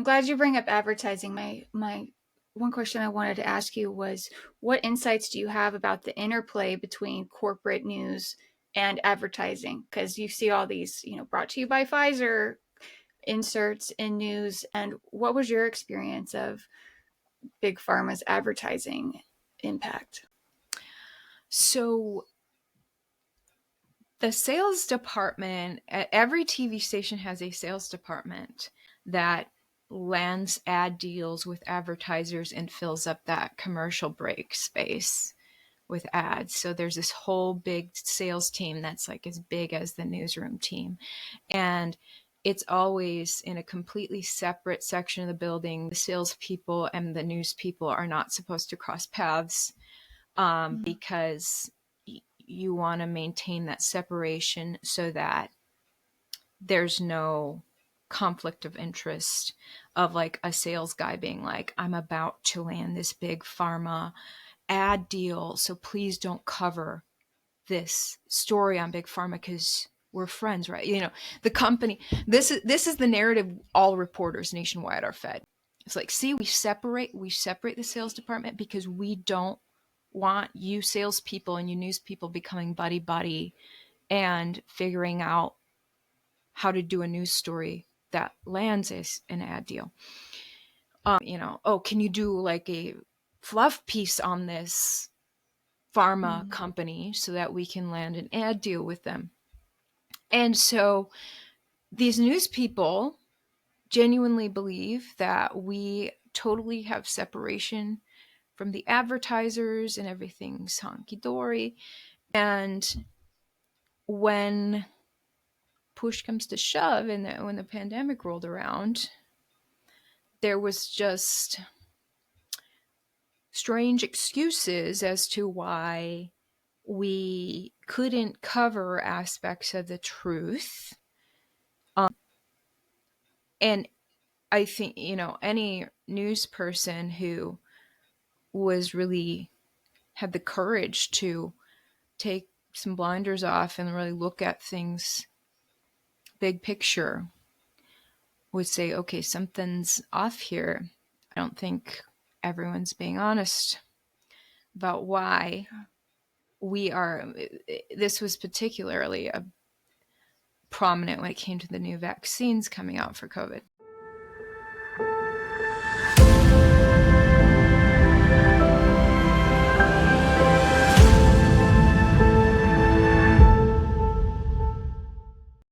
I'm glad you bring up advertising. My one question I wanted to ask you was, what insights do you have about the interplay between corporate news and advertising? Because you see all these, brought to you by Pfizer inserts in news. And what was your experience of big pharma's advertising impact? So the sales department, every TV station has a sales department that lands ad deals with advertisers and fills up that commercial break space with ads. So there's this whole big sales team that's like as big as the newsroom team. And it's always in a completely separate section of the building. The salespeople and the news people are not supposed to cross paths, because you want to maintain that separation so that there's no conflict of interest of like a sales guy being like, I'm about to land this big pharma ad deal, so please don't cover this story on big pharma because we're friends, right? The company, this is the narrative all reporters nationwide are fed. It's like, see, we separate the sales department because we don't want you salespeople and you news people becoming buddy buddy and figuring out how to do a news story that lands as an ad deal. Oh, can you do like a fluff piece on this pharma Mm-hmm. company so that we can land an ad deal with them? And so these news people genuinely believe that we totally have separation from the advertisers and everything's honky dory. And when push comes to shove, and when the pandemic rolled around, there was just strange excuses as to why we couldn't cover aspects of the truth. And I think, any news person who was really had the courage to take some blinders off and really look at things big picture would say, okay, something's off here. I don't think everyone's being honest about why we are. This was particularly prominent when it came to the new vaccines coming out for COVID.